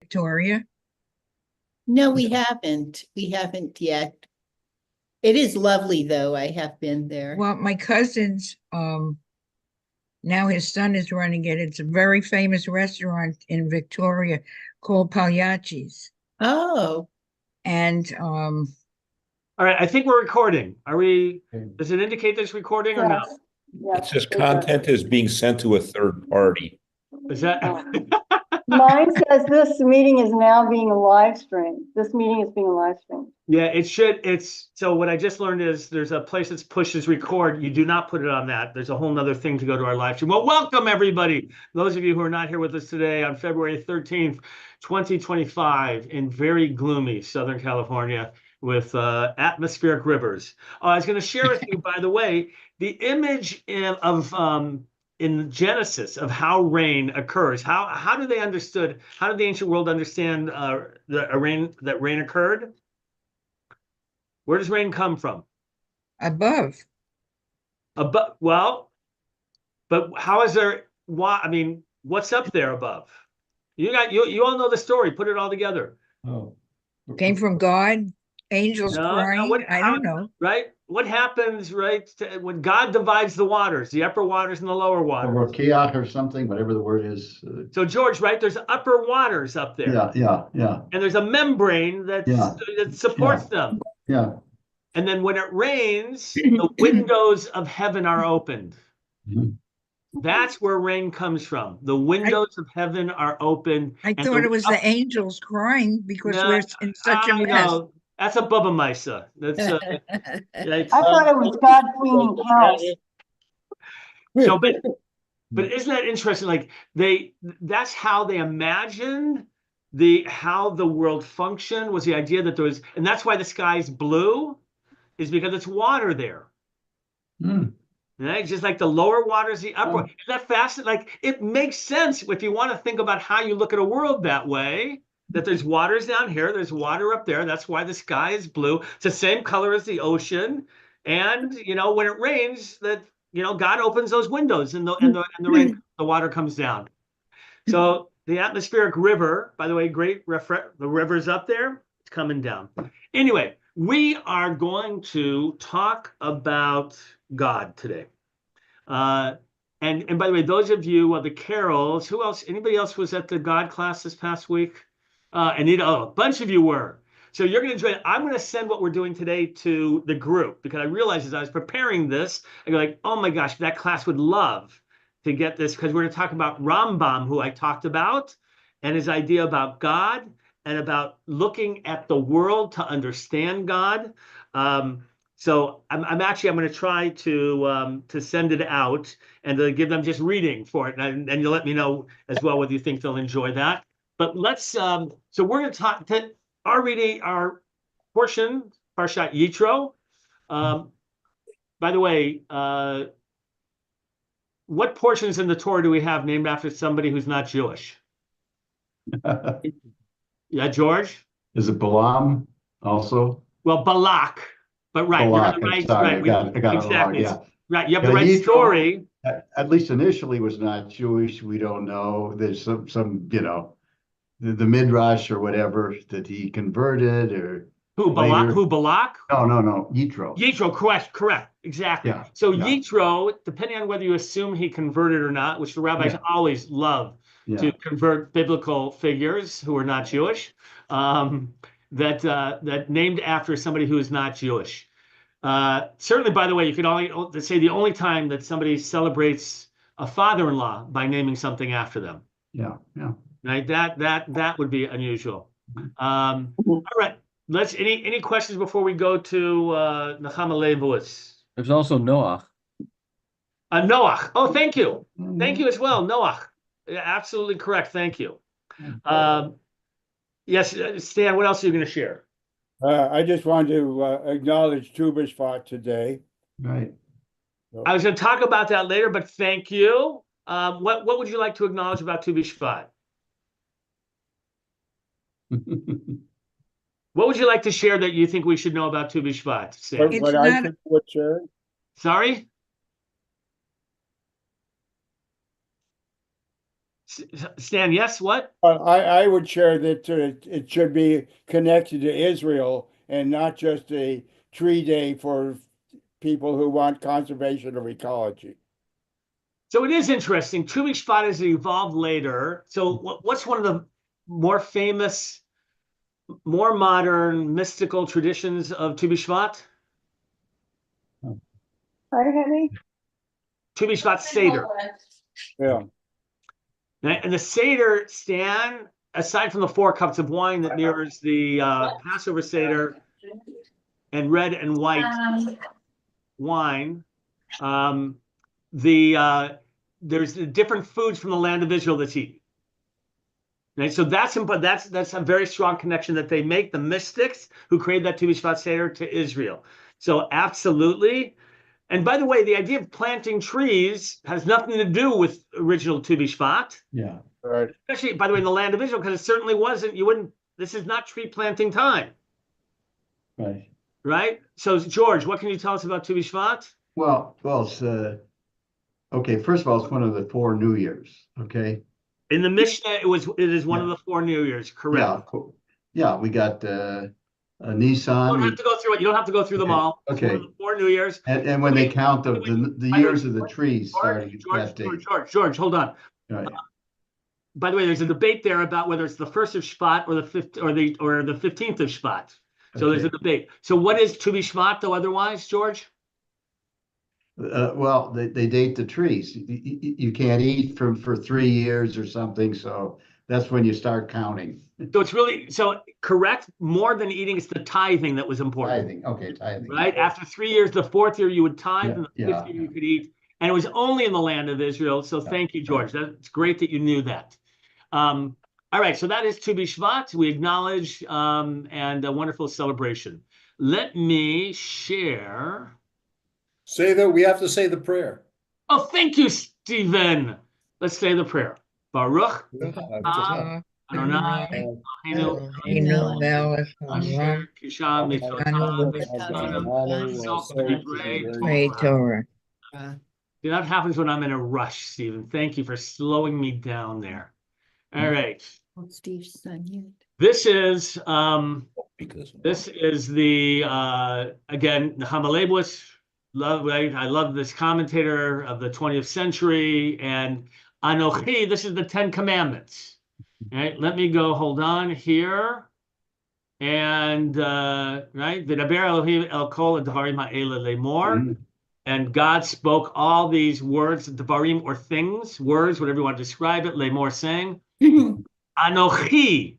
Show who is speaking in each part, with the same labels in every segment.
Speaker 1: Victoria?
Speaker 2: No, we haven't. We haven't yet. It is lovely, though. I have been there.
Speaker 1: Well, my cousin's now his son is running it. It's a very famous restaurant in Victoria called Pagliacci's.
Speaker 2: Oh,
Speaker 1: And
Speaker 3: All right, I think we're recording. Are we, does it indicate there's recording or no?
Speaker 4: It says content is being sent to a third party.
Speaker 3: Is that?
Speaker 5: Mine says this meeting is now being live streamed. This meeting is being live streamed.
Speaker 3: Yeah, it should. So what I just learned is there's a place that pushes record. You do not put it on that. There's a whole nother thing to go to our live stream. Well, welcome everybody. Those of you who are not here with us today on February 13th, 2025 in very gloomy Southern California with atmospheric rivers. I was going to share with you, by the way, the image in Genesis of how rain occurs. How do they understood? How did the ancient world understand that rain occurred? Where does rain come from?
Speaker 1: above.
Speaker 3: Above. Well, but how is there? Why? I mean, what's up there above? You all know the story. Put it all together.
Speaker 4: Oh.
Speaker 1: Came from God, angels crying. I don't know.
Speaker 3: Right? What happens, right, when God divides the waters, the upper waters and the lower waters?
Speaker 6: Or Kiach or something, whatever the word is.
Speaker 3: So, George, right, there's upper waters up there.
Speaker 6: Yeah.
Speaker 3: And there's a membrane that supports them.
Speaker 6: Yeah.
Speaker 3: And then when it rains, the windows of heaven are opened.
Speaker 6: Mhm.
Speaker 3: That's where rain comes from. The windows of heaven are open.
Speaker 1: I thought it was the angels crying because
Speaker 3: No,
Speaker 1: we're in such a mess.
Speaker 3: No, that's a Bubba Misa. That's
Speaker 5: I thought it was God cleaning house.
Speaker 3: so, but isn't that interesting? Like that's how they imagined how the world functioned, was the idea that there was, and that's why the sky's blue, is because it's water there. Right? Just like the lower waters, the upper. Isn't that fascinating? Like, it makes sense if you want to think about how you look at a world that way, that there's waters down here, there's water up there. That's why the sky is blue. It's the same color as the ocean. And, when it rains, that, God opens those windows and the rain, the water comes down. So the atmospheric river, by the way, the river's up there, it's coming down. Anyway, we are going to talk about God today. And by the way, those of you, the carols, who else, anybody else was at the God class this past week? Anita, a bunch of you were. So you're going to enjoy it. I'm going to send what we're doing today to the group, because I realized as I was preparing this, I go like, oh my gosh, that class would love to get this, because we're going to talk about Rambam, who I talked about, and his idea about God and about looking at the world to understand God. So I'm going to try to send it out and to give them just reading for it, and you'll let me know as well whether you think they'll enjoy that. But let's so we're going to talk to our portion, Parshat Yitro. By the way, what portions in the Torah do we have named after somebody who's not Jewish? Yeah, George?
Speaker 6: Is it Balaam also?
Speaker 3: Well, Balak, but right,
Speaker 6: Balak,
Speaker 3: you're right.
Speaker 6: sorry,
Speaker 3: Right,
Speaker 6: I got
Speaker 3: exactly.
Speaker 6: it wrong, yeah.
Speaker 3: Right, you have the
Speaker 6: Yeah,
Speaker 3: right
Speaker 6: Yitro,
Speaker 3: story.
Speaker 6: At least initially was not Jewish. We don't know. There's some the Midrash or whatever that he converted or
Speaker 3: Who, Balak?
Speaker 6: later.
Speaker 3: Who, Balak?
Speaker 6: No, Yitro.
Speaker 3: Yitro, correct, exactly.
Speaker 6: Yeah,
Speaker 3: So
Speaker 6: yeah.
Speaker 3: Yitro, depending on whether you assume he converted or not, which the rabbis always love to convert biblical figures who are not Jewish, that named after somebody who is not Jewish. Certainly, by the way, you could only say the only time that somebody celebrates a father-in-law by naming something after them.
Speaker 6: Yeah.
Speaker 3: Right, that would be unusual. All right, let's. Any questions before we go to Nechama Leibowitz?
Speaker 7: There's also Noach.
Speaker 3: Noach. Oh, thank you as well, Noach. Yeah, absolutely correct. Thank you. Yes, Stan. What else are you going to share?
Speaker 8: I just wanted to acknowledge Tu B'Shvat today.
Speaker 6: Right.
Speaker 3: I was going to talk about that later, but thank you. What would you like to acknowledge about Tu B'Shvat? What would you like to share that you think we should know about Tu B'Shvat?
Speaker 8: What I should share?
Speaker 3: Sorry? Stan, yes, what?
Speaker 8: I would share that it should be connected to Israel and not just a tree day for people who want conservation of ecology.
Speaker 3: So it is interesting. Tu B'Shvat has evolved later. So what's one of the more famous, more modern mystical traditions of Tu B'Shvat?
Speaker 5: Hi, honey.
Speaker 3: Tu B'Shvat Seder.
Speaker 8: Yeah.
Speaker 3: And the Seder, Stan, aside from the 4 cups of wine that mirrors the Passover Seder and red and white wine, there's the different foods from the land of Israel that's eaten. Right? So that's a very strong connection that they make, the mystics who created that Tu B'Shvat Seder, to Israel. So absolutely. And by the way, the idea of planting trees has nothing to do with original Tu B'Shvat.
Speaker 6: Yeah.
Speaker 8: Right.
Speaker 3: Especially, by the way, in the land of Israel, because it certainly wasn't, this is not tree planting time.
Speaker 6: Right.
Speaker 3: Right? So George, what can you tell us about Tu B'Shvat?
Speaker 6: Well, it's, okay, first of all, it's one of the 4 New Years, okay?
Speaker 3: In the Mishnah, it is one of the 4 New Years, correct?
Speaker 6: Yeah, we got Nissan.
Speaker 3: You don't have to go through it. You don't have to go through them all. It's one of the 4 New Years.
Speaker 6: And when they count the years of the trees starting at that date.
Speaker 3: George, hold on.
Speaker 6: Right.
Speaker 3: By the way, there's a debate there about whether it's the 1st of Shvat or the 15th of Shvat. So there's a debate. So what is Tu B'Shvat though otherwise, George?
Speaker 6: Well, they date the trees. You can't eat for 3 years or something, so that's when you start counting.
Speaker 3: So it's really, correct, more than eating, it's the tithing that was important.
Speaker 6: Tithing, okay, tithing.
Speaker 3: Right? After 3 years, the 4th year you would tithe, and the 5th
Speaker 6: Yeah.
Speaker 3: year you could eat. And it was only in the land of Israel. So thank you, George. That's great that you knew that. All right, so that is Tu B'Shvat. We acknowledge and a wonderful celebration. Let me share.
Speaker 7: We have to say the prayer.
Speaker 3: Oh, thank you, Stephen. Let's say the prayer. Baruch
Speaker 1: Adonai,
Speaker 3: Adonai
Speaker 1: Eloheinu melech haolam,
Speaker 3: Kisham
Speaker 1: Pray Torah.
Speaker 3: See, that happens when I'm in a rush, Stephen. Thank you for slowing me down there. All right.
Speaker 2: Steve's son yet.
Speaker 3: This is
Speaker 4: Because
Speaker 3: the again, the HaMakom. I love this commentator of the 20th century, and Anochi, this is the 10 Commandments. All right, let me go, hold on here. And right, V'daber Elohim el kol devarim ha'ele lemor. And God spoke all these words, devarim, or things, words, whatever you want to describe it, lemor, saying, Anochi,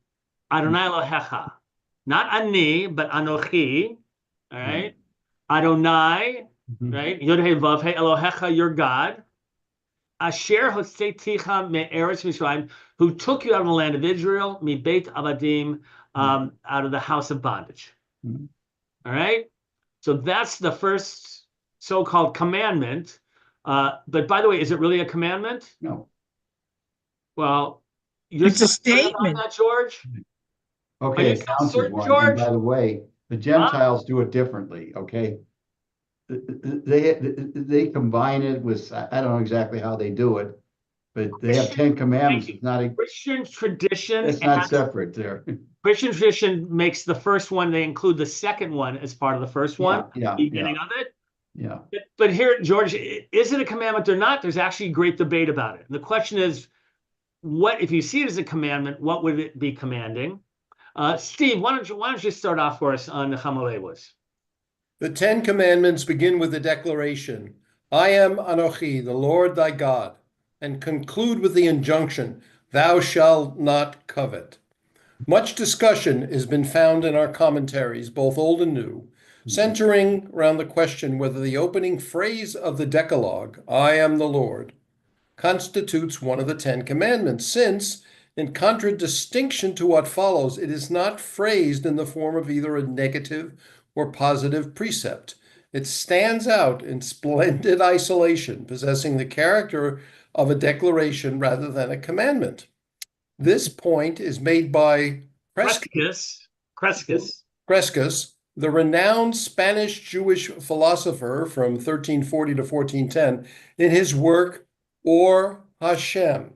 Speaker 3: Adonai Elohecha. Not ani, but Anochi. All right. Adonai, right? Yod-Heh Vav-Heh Elohecha, your God. Asher hotzeticha me'eretz Mitzrayim, who took you out of the land of Israel, mi beit avadim, out of the house of bondage. All right. So that's the first so-called commandment. But by the way, is it really a commandment?
Speaker 6: No.
Speaker 3: Well, you're
Speaker 1: It's a
Speaker 3: certain about
Speaker 1: statement.
Speaker 3: that, George?
Speaker 6: Okay,
Speaker 3: you
Speaker 6: it counts as
Speaker 3: certain,
Speaker 6: one.
Speaker 3: George?
Speaker 6: And by the way, the Gentiles do it differently, okay? They combine it with, I don't know exactly how they do it, but they have 10 commandments. It's not
Speaker 3: Christian tradition.
Speaker 6: it's not separate there.
Speaker 3: Christian tradition makes the first one, they include the second one as part of the first one,
Speaker 6: Yeah,
Speaker 3: the beginning of it.
Speaker 6: yeah.
Speaker 3: But here, George, is it a commandment or not? There's actually great debate about it. And the question is, what if you see it as a commandment, what would it be commanding? Steve, why don't you start off for us on the HaMakom?
Speaker 7: The 10 Commandments begin with the declaration, I am Anochi, the Lord thy God, and conclude with the injunction, thou shalt not covet. Much discussion has been found in our commentaries, both old and new, centering around the question whether the opening phrase of the Decalogue, I am the Lord, constitutes one of the 10 Commandments, since, in contradistinction to what follows, it is not phrased in the form of either a negative or positive precept. It stands out in splendid isolation, possessing the character of a declaration rather than a commandment. This point is made by
Speaker 3: Crescus,
Speaker 7: the renowned Spanish Jewish philosopher from 1340 to 1410, in his work Or Hashem.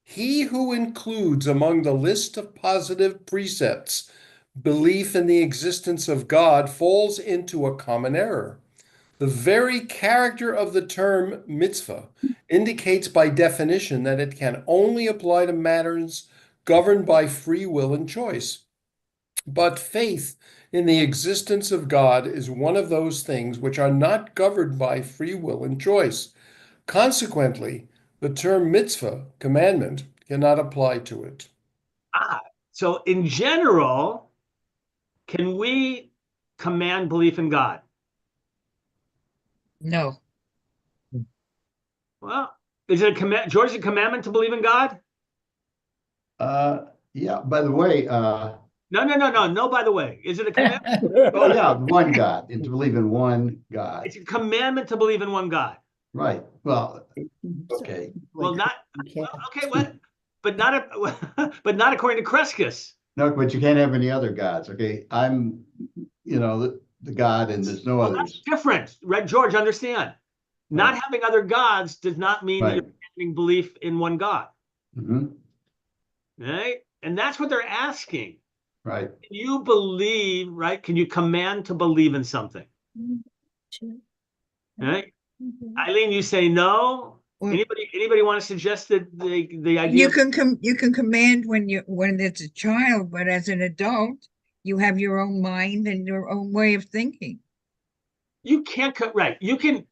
Speaker 7: He who includes among the list of positive precepts belief in the existence of God falls into a common error. The very character of the term mitzvah indicates by definition that it can only apply to matters governed by free will and choice. But faith in the existence of God is one of those things which are not governed by free will and choice. Consequently, the term mitzvah, commandment, cannot apply to it.
Speaker 3: So in general, can we command belief in God?
Speaker 1: No,
Speaker 3: Well, is it a command, George, a commandment to believe in God?
Speaker 6: Yeah, by the way,
Speaker 3: No, by the way. Is it a commandment?
Speaker 6: oh yeah, one God, and to believe in one God.
Speaker 3: It's a commandment to believe in one God.
Speaker 6: Right. Well, okay.
Speaker 3: Well, okay, what? But not according to Crescus.
Speaker 6: No, but you can't have any other gods. Okay. I'm, the God, and there's no
Speaker 3: Well, that's
Speaker 6: others.
Speaker 3: different, right, George? Understand. Not having other gods does not mean that
Speaker 6: Right.
Speaker 3: you're having belief in one God.
Speaker 6: Mhm.
Speaker 3: Right? And that's what they're asking.
Speaker 6: Right.
Speaker 3: Can you believe, right? Can you command to believe in something? Right? Eileen, you say no.
Speaker 1: Well-
Speaker 3: Anybody want to suggest that the idea
Speaker 1: you can command when it's a child, but as an adult, you have your own mind and your own way of thinking.
Speaker 3: you can't right. You can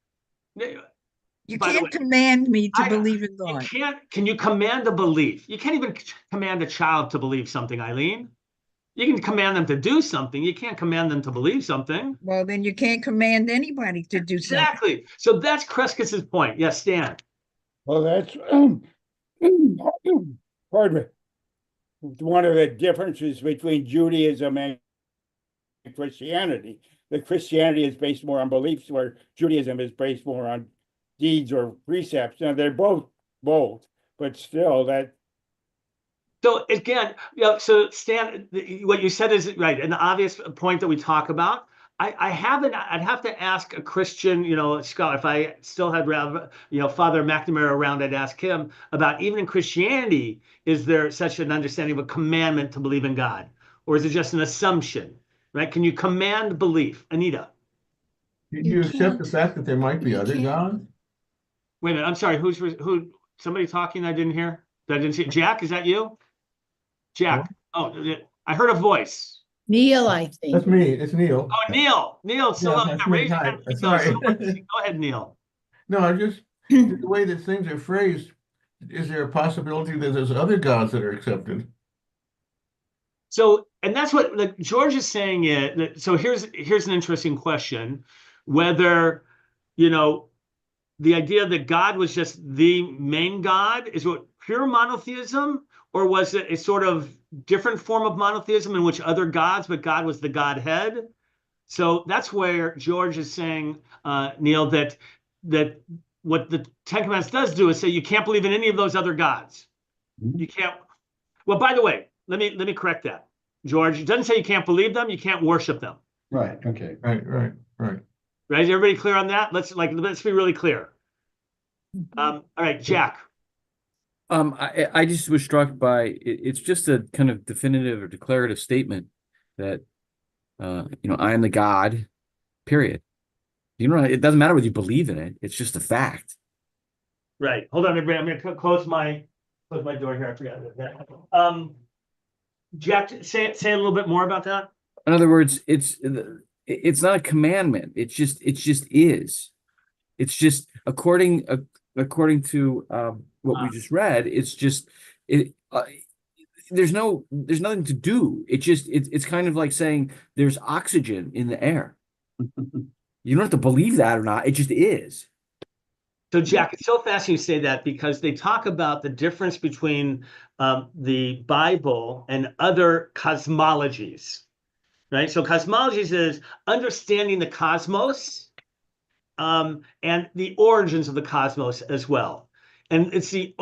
Speaker 1: You
Speaker 3: By the
Speaker 1: can't
Speaker 3: way,
Speaker 1: command me to
Speaker 3: I-
Speaker 1: believe in
Speaker 3: you
Speaker 1: God.
Speaker 3: can you command a belief? You can't even command a child to believe something, Eileen. You can command them to do something. You can't command them to believe something.
Speaker 1: Well, then you can't command anybody to do something.
Speaker 3: Exactly. So that's Crescus's point. Yes, Stan.
Speaker 8: Well, that's, pardon me. One of the differences between Judaism and Christianity. The Christianity is based more on beliefs, where Judaism is based more on deeds or precepts. Now, they're both, but still that.
Speaker 3: So again, so Stan, what you said is right, an obvious point that we talk about. I'd have to ask a Christian, scholar. If I still had, Father McNamara around, I'd ask him about, even in Christianity, is there such an understanding of a commandment to believe in God, or is it just an assumption? Right? Can you command belief, Anita?
Speaker 9: Do you accept the
Speaker 2: can't.
Speaker 9: fact that there might be
Speaker 2: You
Speaker 9: other
Speaker 2: can't.
Speaker 9: gods?
Speaker 3: Wait a minute. I'm sorry. Who? Somebody talking? I didn't hear. I didn't see. Jack, is that you? Jack. Oh, I heard a voice.
Speaker 2: Neil, I
Speaker 9: That's
Speaker 2: think.
Speaker 9: me, it's Neil.
Speaker 3: Oh, Neil. Neil. So
Speaker 9: Yeah, that's me.
Speaker 3: raise your
Speaker 9: Hi.
Speaker 3: hand. No,
Speaker 9: Sorry.
Speaker 3: go ahead, Neil.
Speaker 9: No, I just, the way that things are phrased, is there a possibility that there's other gods that are accepted?
Speaker 3: So, and that's what George is saying. So here's an interesting question: whether, the idea that God was just the main God is what pure monotheism, or was it a sort of different form of monotheism in which other gods, but God was the Godhead? So that's where George is saying, Neil, that what the Ten Commandments does do is say you can't believe in any of those other gods. You can't. Well, by the way, let me correct that, George. It doesn't say you can't believe them. You can't worship them.
Speaker 6: Right. Okay.
Speaker 9: Right.
Speaker 3: Right? Is everybody clear on that? Let's be really clear. All right, Jack.
Speaker 10: I just was struck by it's just a kind of definitive or declarative statement that I am the God, period. It doesn't matter whether you believe in it, it's just a fact.
Speaker 3: Right. Hold on, everybody. I'm gonna close my door here. I forgot that. Jack, say a little bit more about that.
Speaker 10: In other words, it's not a commandment. It just is. It's just according to what we just read. It's just there's nothing to do. It's kind of like saying there's oxygen in the air. You don't have to believe that or not. It just is.
Speaker 3: So, Jack, it's so fascinating you say that, because they talk about the difference between the Bible and other cosmologies, right? So cosmologies is understanding the cosmos and the origins of the cosmos as well. And it's the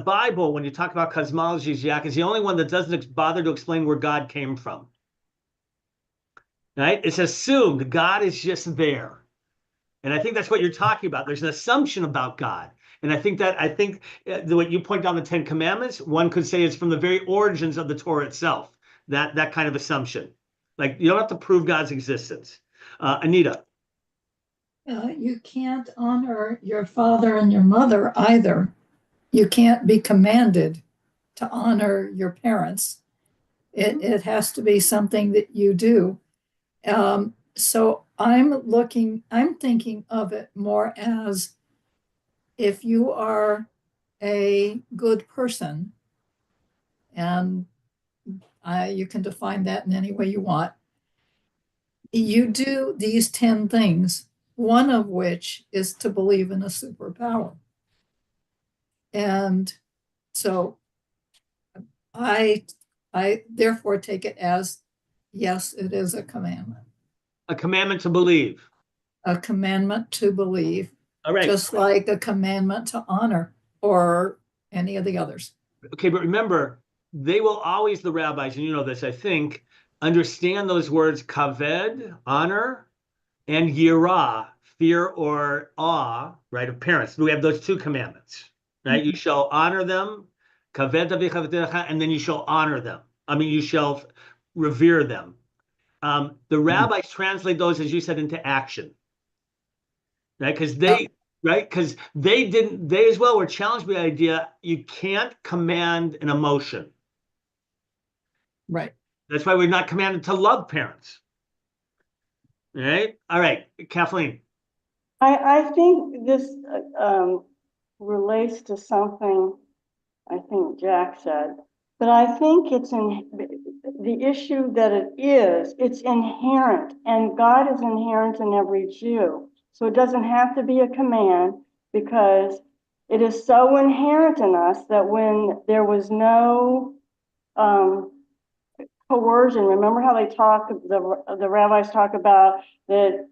Speaker 3: Bible, when you talk about cosmologies, Jack, is the only one that doesn't bother to explain where God came from. Right? It's assumed God is just there. And I think that's what you're talking about. There's an assumption about God. And I think what you point out the Ten Commandments, one could say it's from the very origins of the Torah itself. That kind of assumption. Like you don't have to prove God's existence. Anita.
Speaker 11: You can't honor your father and your mother either. You can't be commanded to honor your parents. It has to be something that you do. So I'm thinking of it more as if you are a good person, and you can define that in any way you want. You do these 10 things, one of which is to believe in a superpower. And so I therefore take it as, yes, it is a commandment.
Speaker 3: A commandment to believe.
Speaker 11: A commandment to believe.
Speaker 3: All right.
Speaker 11: Just like a commandment to honor or any of the others.
Speaker 3: Okay, but remember, they will always, the rabbis, and you know this, I think, understand those words kaved, honor, and yirah, fear or awe, right, of parents. We have those two commandments, right? You shall honor them, kaved avichavtecha, and then you shall honor them. I mean, you shall revere them. The rabbis translate those, as you said, into action, right? Because they as well were challenged by the idea you can't command an emotion.
Speaker 11: Right.
Speaker 3: That's why we're not commanded to love parents. Right? All right, Kathleen.
Speaker 5: I think this relates to something I think Jack said, but I think it's in the issue that it's inherent, and God is inherent in every Jew. So it doesn't have to be a command, because it is so inherent in us that when there was no coercion, remember how the rabbis talk about that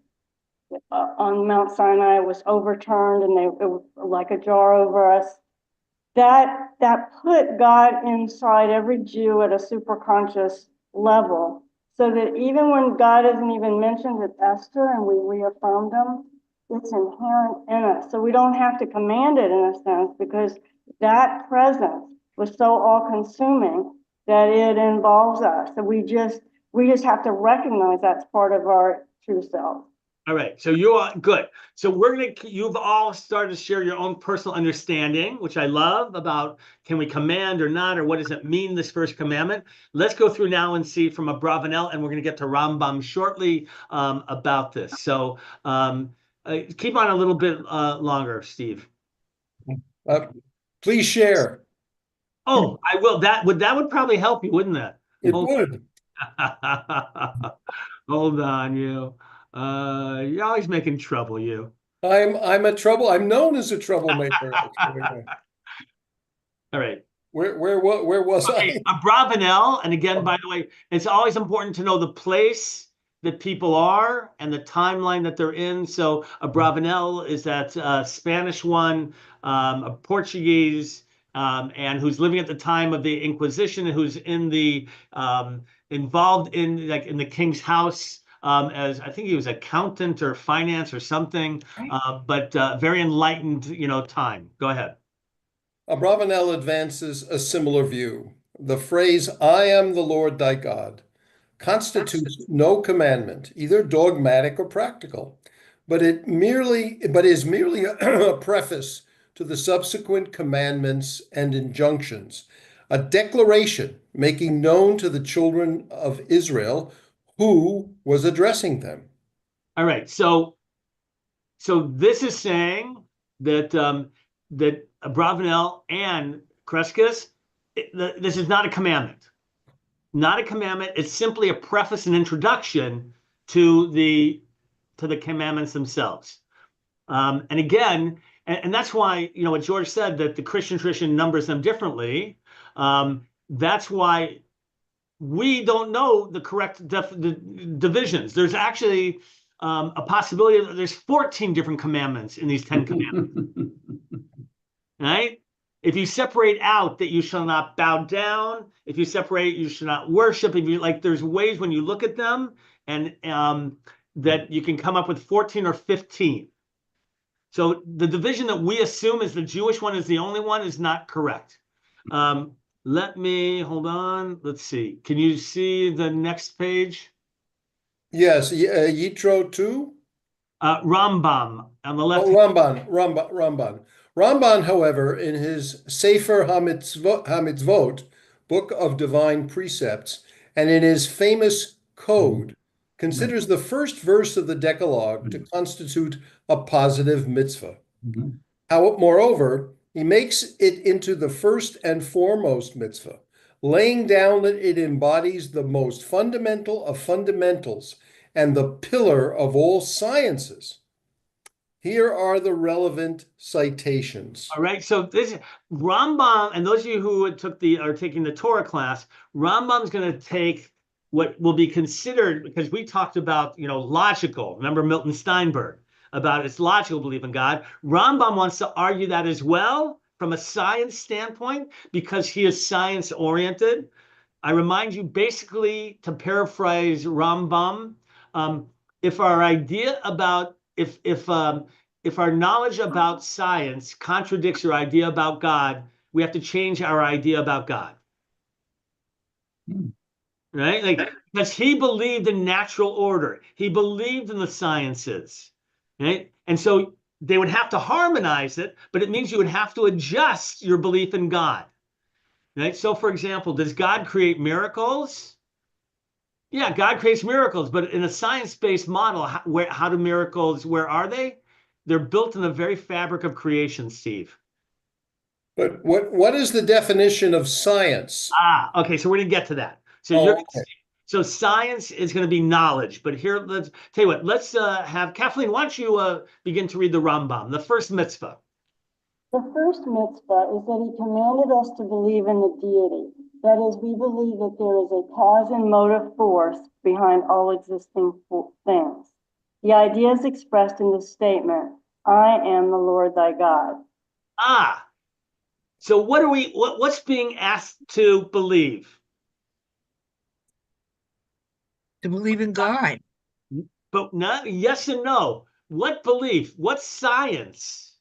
Speaker 5: on Mount Sinai it was overturned and it was like a jar over us. That put God inside every Jew at a superconscious level, so that even when God isn't even mentioned at Esther and we reaffirmed him, it's inherent in us. So we don't have to command it in a sense, because that presence was so all-consuming that it involves us. So we just have to recognize that's part of our true self.
Speaker 3: All right, so you are good. So you've all started to share your own personal understanding, which I love, about can we command or not, or what does it mean, this first commandment? Let's go through now and see from a Bravanel, and we're going to get to Rambam shortly about this. So keep on a little bit longer, Steve.
Speaker 7: Please share.
Speaker 3: Oh, I will. That would probably help you, wouldn't that?
Speaker 7: It would.
Speaker 3: Hold on, you. You're always making trouble, you.
Speaker 7: I'm known as a troublemaker.
Speaker 3: All right.
Speaker 7: Where was I?
Speaker 3: A Bravanel, and again, by the way, it's always important to know the place that people are and the timeline that they're in. So a Bravanel is that Spanish one, a Portuguese, and who's living at the time of the Inquisition, who's in the involved in the king's house. As I think he was accountant or finance or something, but very enlightened, time. Go ahead.
Speaker 7: Abravanel advances a similar view. The phrase, I am the Lord thy God, constitutes no commandment, either dogmatic or practical, but is merely a preface to the subsequent commandments and injunctions, a declaration making known to the children of Israel who was addressing them.
Speaker 3: All right, so this is saying that that Abravanel and Crescus, this is not a commandment. Not a commandment. It's simply a preface and introduction to the commandments themselves. And again, and that's why, what George said, that the Christian tradition numbers them differently. That's why we don't know the correct divisions. There's actually a possibility that there's 14 different commandments in these 10 commandments. Right? If you separate out that you shall not bow down, if you separate you shall not worship, if you there's ways when you look at them and that you can come up with 14 or 15. So the division that we assume is the Jewish one is the only one is not correct. Let me, hold on. Let's see. Can you see the next page?
Speaker 7: Yes, Yitro 2?
Speaker 3: Rambam on the
Speaker 7: Oh,
Speaker 3: left.
Speaker 7: Ramban. Ramban, however, in his Sefer HaMitzvot, Book of Divine Precepts, and in his famous Code, considers the first verse of the Decalogue to constitute a positive mitzvah. Moreover, he makes it into the first and foremost mitzvah, laying down that it embodies the most fundamental of fundamentals and the pillar of all sciences. Here are the relevant citations.
Speaker 3: All right, so this Rambam, and those of you who are taking the Torah class, Rambam's going to take what will be considered, because we talked about, logical. Remember Milton Steinberg about it's logical belief in God. Rambam wants to argue that as well from a science standpoint because he is science oriented. I remind you, basically, to paraphrase Rambam, if our idea about if our knowledge about science contradicts your idea about God, we have to change our idea about God. Right? Because he believed in natural order. He believed in the sciences. Right? And so they would have to harmonize it, but it means you would have to adjust your belief in God. Right? So, for example, does God create miracles? Yeah, God creates miracles, but in a science-based model, how do miracles, where are they? They're built in the very fabric of creation, Steve.
Speaker 7: But what is the definition of science?
Speaker 3: Okay, so we're going to get to that. So science is going to be knowledge, but here, let's tell you what, let's have Kathleen, why don't you begin to read the Rambam, the first mitzvah.
Speaker 5: The first mitzvah is that he commanded us to believe in the deity. That is, we believe that there is a cause and motive force behind all existing things. The idea is expressed in the statement, I am the Lord thy God.
Speaker 3: So what's being asked to believe?
Speaker 1: To believe in God.
Speaker 3: But not yes and no. What belief, what science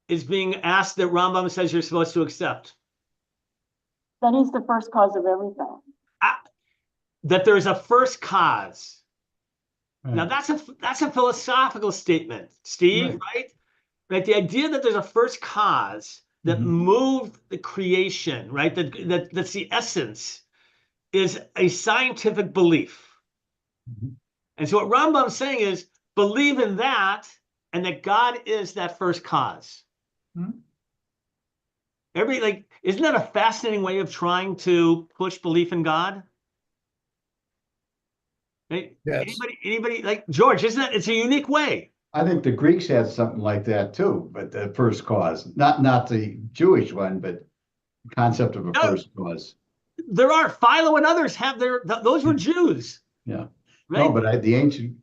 Speaker 3: is being asked that Rambam says you're supposed to accept?
Speaker 5: That he's the first cause of everything.
Speaker 3: That there's a first cause. Now that's a philosophical statement, Steve, right? Right? The idea that there's a first cause that moved the creation, right? That's the essence, is a scientific belief. And so what Rambam's saying is believe in that, and that God is that first cause. Everybody, isn't that a fascinating way of trying to push belief in God? Right?
Speaker 7: Yes.
Speaker 3: Anybody George, it's a unique way.
Speaker 6: I think the Greeks had something like that too, but the first cause, not the Jewish one, but the concept of a first cause.
Speaker 3: There are Philo and others have those were Jews.
Speaker 6: Yeah.
Speaker 3: Right?
Speaker 6: No, but the ancient,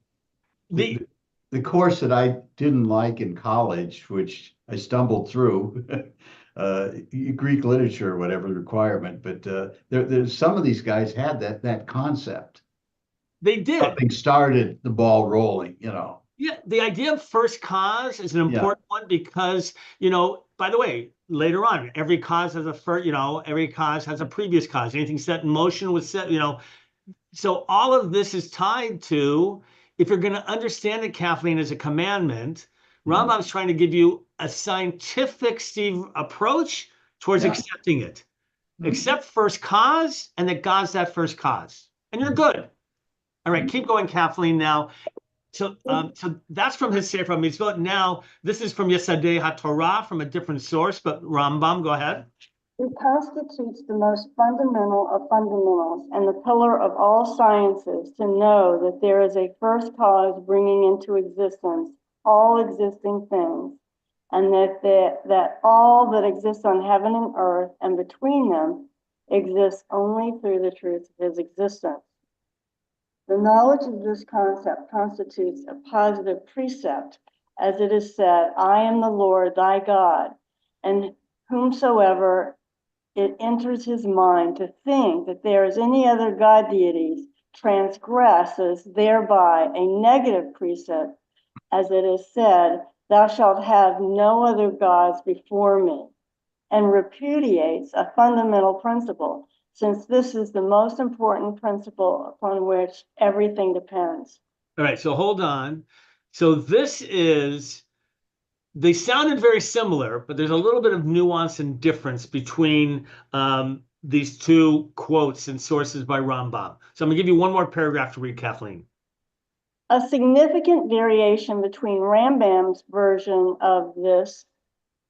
Speaker 6: the course that I didn't like in college, which I stumbled through, Greek literature, whatever the requirement, but there's some of these guys had that concept.
Speaker 3: They did.
Speaker 6: Something started the ball rolling,
Speaker 3: Yeah, the idea of first cause is an important one because, by the way, later on, every cause has every cause has a previous cause. Anything set in motion was set, So all of this is tied to, if you're going to understand it, Kathleen, as a commandment, Rambam's trying to give you a scientific, Steve, approach towards accepting it. Accept first cause and that God's that first cause. And you're good. All right, keep going, Kathleen, now. So that's from his Sefer Mitzvot. Now, this is from Yesadei HaTorah, from a different source, but Rambam, go ahead.
Speaker 5: It constitutes the most fundamental of fundamentals and the pillar of all sciences to know that there is a first cause bringing into existence all existing things, and that all that exists on heaven and earth and between them exists only through the truth of his existence. The knowledge of this concept constitutes a positive precept, as it is said, I am the Lord thy God, and whomsoever it enters his mind to think that there is any other god deities transgresses thereby a negative precept, as it is said, thou shalt have no other gods before me, and repudiates a fundamental principle, since this is the most important principle upon which everything depends.
Speaker 3: All right, so hold on. So they sounded very similar, but there's a little bit of nuance and difference between these two quotes and sources by Rambam. So I'm gonna give you one more paragraph to read, Kathleen.
Speaker 5: A significant variation between Rambam's version of this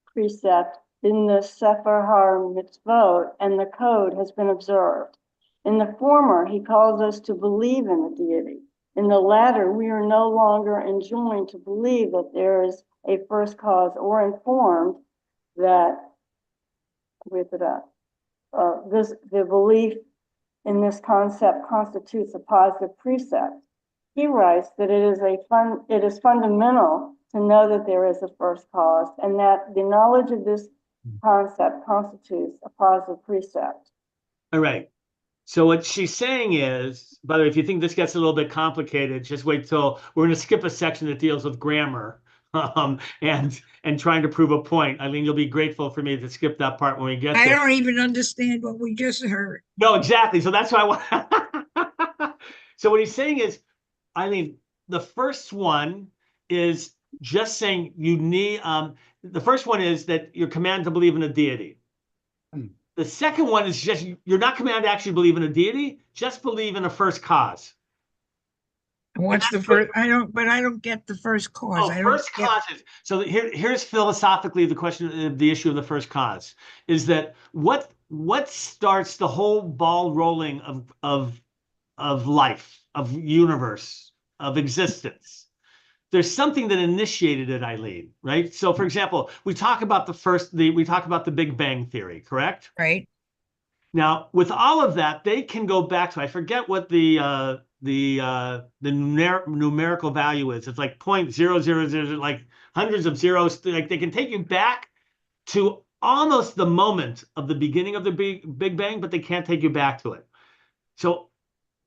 Speaker 5: precept in the Sefer HaMitzvot and the Code has been observed. In the former, he calls us to believe in the deity. In the latter, we are no longer enjoined to believe that there is a first cause or informed that the belief in this concept constitutes a positive precept. He writes that it is fundamental to know that there is a first cause and that the knowledge of this concept constitutes a positive precept.
Speaker 3: All right. So what she's saying is, by the way, if you think this gets a little bit complicated, just wait till we're going to skip a section that deals with grammar and trying to prove a point. Eileen, you'll be grateful for me to skip that part when we get
Speaker 1: I
Speaker 3: there.
Speaker 1: don't even understand what we just heard.
Speaker 3: No, exactly. So that's why I want. So what he's saying is, Eileen, the first one is just saying you need. The first one is that you're commanded to believe in a deity. The second one is just you're not commanded to actually believe in a deity. Just believe in a first cause.
Speaker 1: What's the first? I don't get the first cause.
Speaker 3: Oh,
Speaker 1: I don't
Speaker 3: first
Speaker 1: get.
Speaker 3: causes. So here's philosophically the question, the issue of the first cause is that what starts the whole ball rolling of life, of universe, of existence. There's something that initiated it, Eileen, right? So for example, we talk about the Big Bang Theory, correct?
Speaker 1: Right.
Speaker 3: Now, with all of that, they can go back to, I forget what the numerical value is. It's like 0.000, like hundreds of zeros. Like they can take you back to almost the moment of the beginning of the Big Bang, but they can't take you back to it. So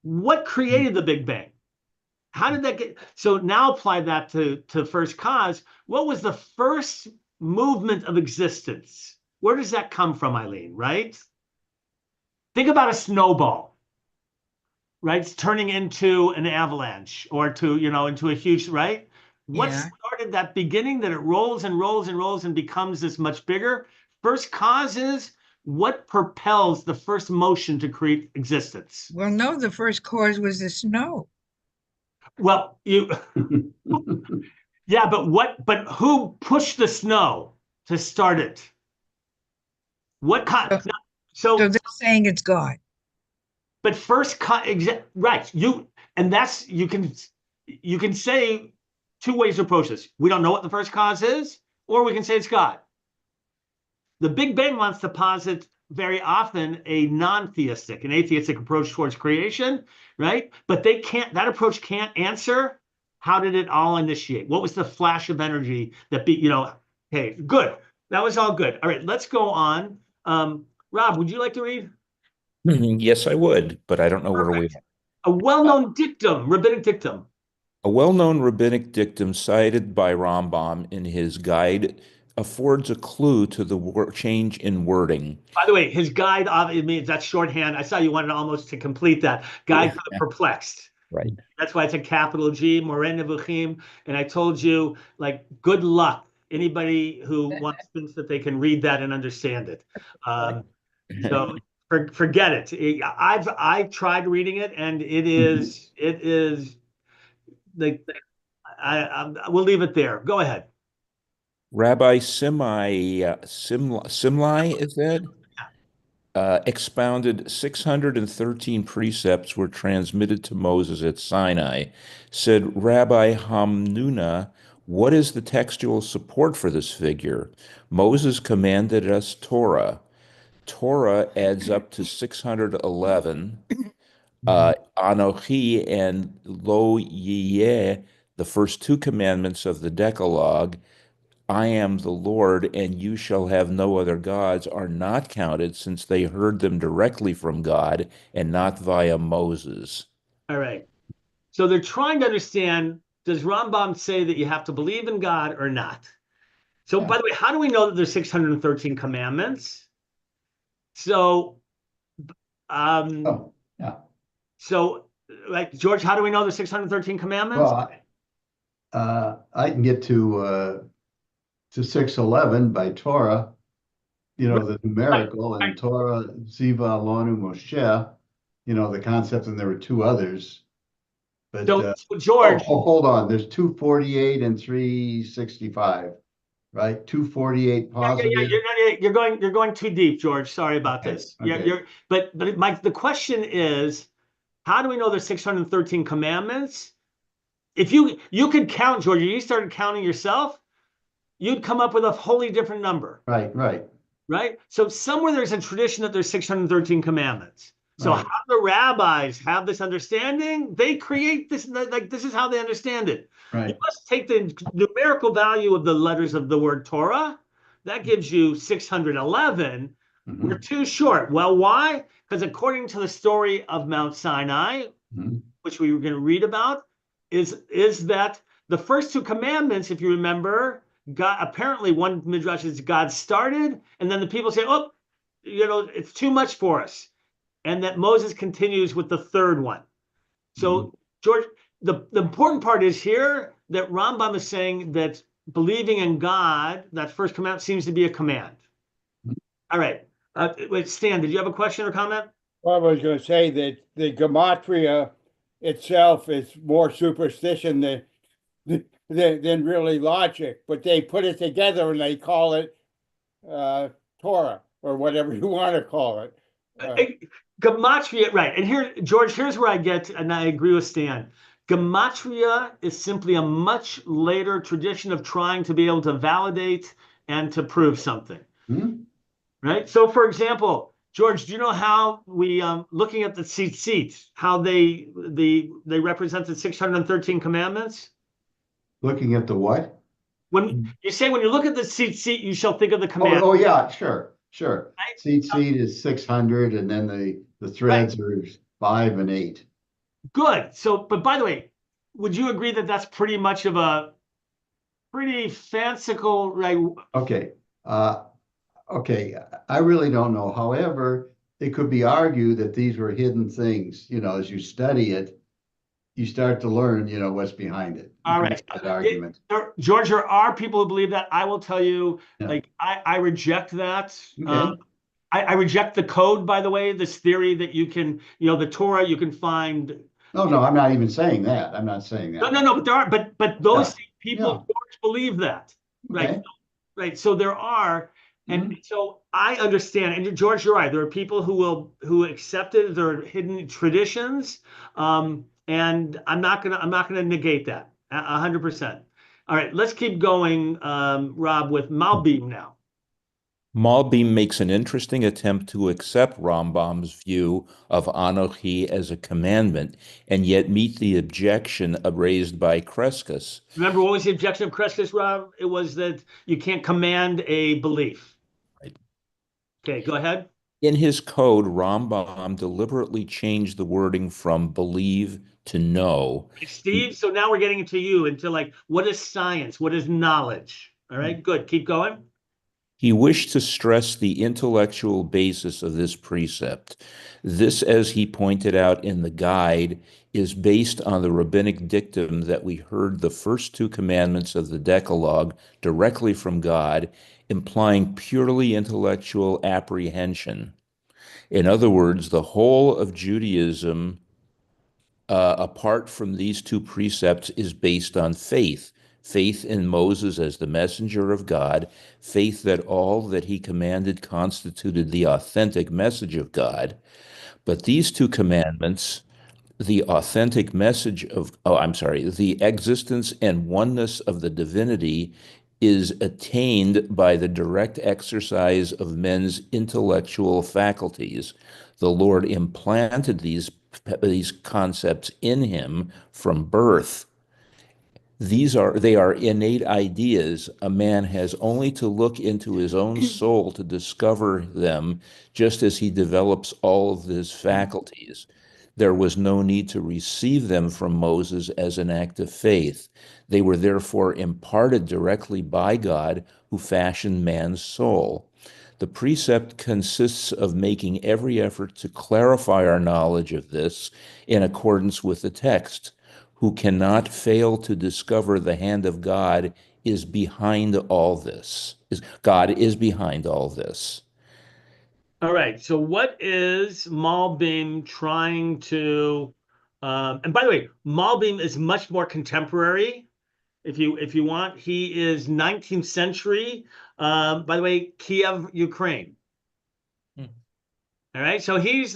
Speaker 3: what created the Big Bang? How did that get? So now apply that to first cause. What was the first movement of existence? Where does that come from, Eileen, right? Think about a snowball, right? It's turning into an avalanche or into a huge, right? What started that beginning that it rolls and rolls and rolls and becomes this much bigger? First cause is what propels the first motion to create existence?
Speaker 1: Well, no, the first cause was the snow.
Speaker 3: Well, yeah, but who pushed the snow to start it? What kind?
Speaker 1: So they're saying it's God.
Speaker 3: But first right. You can say two ways to approach this. We don't know what the first cause is, or we can say it's God. The Big Bang wants to posit very often a non-theistic, an atheistic approach towards creation, right? But that approach can't answer how did it all initiate? What was the flash of energy that hey, good. That was all good. All right, let's go on. Rob, would you like to read?
Speaker 4: Yes, I would, but I don't know where we.
Speaker 3: A well-known dictum, rabbinic dictum.
Speaker 4: A well-known rabbinic dictum cited by Rambam in his guide affords a clue to the change in wording.
Speaker 3: By the way, his guide, it means that's shorthand. I saw you wanted almost to complete that. Guide for the perplexed.
Speaker 4: Right.
Speaker 3: That's why it's a capital G, Moreh Nevuchim. And I told you, like, good luck. Anybody who thinks that they can read that and understand it. So forget it. I've tried reading it, and it is like we'll leave it there. Go ahead.
Speaker 4: Rabbi Simlai, is that? Expounded 613 precepts were transmitted to Moses at Sinai. Said Rabbi Hamnuna, what is the textual support for this figure? Moses commanded us Torah. Torah adds up to 611. Anochi and Lo Yiyeh, the first two commandments of the Decalogue, I am the Lord, and you shall have no other gods, are not counted since they heard them directly from God and not via Moses.
Speaker 3: All right. So they're trying to understand does Rambam say that you have to believe in God or not? So,
Speaker 6: Yeah.
Speaker 3: by the way, how do we know that there's 613 commandments? So,
Speaker 6: Oh, yeah.
Speaker 3: so like George, how do we know there's 613 commandments?
Speaker 6: Well, I can get to 611 by Torah, you know, the numerical,
Speaker 3: Right.
Speaker 6: and Torah, Ziva, Alonu, Moshe, you know, the concept, and there were two others. But
Speaker 3: So George,
Speaker 6: hold on, there's 248 and 365, right? 248 positive.
Speaker 3: you're going too deep, George. Sorry about
Speaker 6: Okay,
Speaker 3: this. Yeah,
Speaker 6: okay.
Speaker 3: but Mike, the question is, how do we know there's 613 commandments? If you could count, George, if you started counting yourself, you'd come up with a wholly different number.
Speaker 6: Right.
Speaker 3: So somewhere there's a tradition that there's 613 commandments. So
Speaker 6: Right.
Speaker 3: how the rabbis have this understanding, they create this, like this is how they understand it. You
Speaker 6: Right.
Speaker 3: must take the numerical value of the letters of the word Torah. That gives you 611. We're
Speaker 6: Mhm.
Speaker 3: too short. Well, why? Because according to the story of Mount Sinai,
Speaker 6: Mhm.
Speaker 3: which we were going to read about, is that the first two commandments, if you remember, God, apparently one midrash is God started, and then the people say, oh, it's too much for us. And that Moses continues with the third one. So, George, the important part is here that Rambam is saying that believing in God, that first command, seems to be a command. All right. Wait, Stan, did you have a question or comment?
Speaker 8: Well, I was going to say that the gematria itself is more superstition than really logic, but they put it together and they call it Torah or whatever you want to call it.
Speaker 3: Gematria, right. And here, George, here's where I get, and I agree with Stan. Gematria is simply a much later tradition of trying to be able to validate and to prove something. Right? So, for example, George, do you know how we, looking at the tzitzit, how they represent the 613 commandments?
Speaker 6: Looking at the what?
Speaker 3: When you look at the tzitzit, you shall think of the command.
Speaker 6: Oh yeah, sure.
Speaker 3: Right?
Speaker 6: Seed is 600, and then the threads are 5 and 8.
Speaker 3: Good. So, but by the way, would you agree that that's pretty much of a pretty fanciful, right?
Speaker 6: Okay. Okay. I really don't know. However, it could be argued that these were hidden things. You know, as you study it, you start to learn, you know, what's behind it.
Speaker 3: All right.
Speaker 6: That argument.
Speaker 3: George, there are people who believe that. I will tell you,
Speaker 6: Yeah.
Speaker 3: like, I reject that.
Speaker 6: Okay.
Speaker 3: I reject the code, by the way, this theory that you can, the Torah, you can find.
Speaker 6: No, I'm not even saying that. I'm not saying that.
Speaker 3: No, but there are, but those people,
Speaker 6: Yeah.
Speaker 3: George, believe that, right?
Speaker 6: Okay.
Speaker 3: Right. So there are, and so I understand. And George, you're right. There are people who accept it. There are hidden traditions, and I'm not gonna negate that 100%. All right, let's keep going, Rob, with Malbim now.
Speaker 4: Malbim makes an interesting attempt to accept Rambam's view of Anochi as a commandment, and yet meet the objection raised by Crescus.
Speaker 3: Remember, what was the objection of Crescus, Rob? It was that you can't command a belief.
Speaker 4: Right.
Speaker 3: Okay, go ahead.
Speaker 4: In his code, Rambam deliberately changed the wording from believe to know.
Speaker 3: Steve, so now we're getting into you, into like, what is science? What is knowledge? All right, good. Keep going.
Speaker 4: He wished to stress the intellectual basis of this precept. This, as he pointed out in the guide, is based on the rabbinic dictum that we heard the first two commandments of the Decalogue directly from God, implying purely intellectual apprehension. In other words, the whole of Judaism, apart from these two precepts, is based on faith. Faith in Moses as the messenger of God, faith that all that he commanded constituted the authentic message of God. But these two commandments, the authentic message of, the existence and oneness of the divinity, is attained by the direct exercise of men's intellectual faculties. The Lord implanted these concepts in him from birth. They are innate ideas. A man has only to look into his own soul to discover them, just as he develops all of his faculties. There was no need to receive them from Moses as an act of faith. They were therefore imparted directly by God, who fashioned man's soul. The precept consists of making every effort to clarify our knowledge of this in accordance with the text. Who cannot fail to discover the hand of God is behind all this. God is behind all this.
Speaker 3: All right. So what is Malbim trying to? And by the way, Malbim is much more contemporary. If you want, he is 19th century. By the way, Kiev, Ukraine. All right. So he's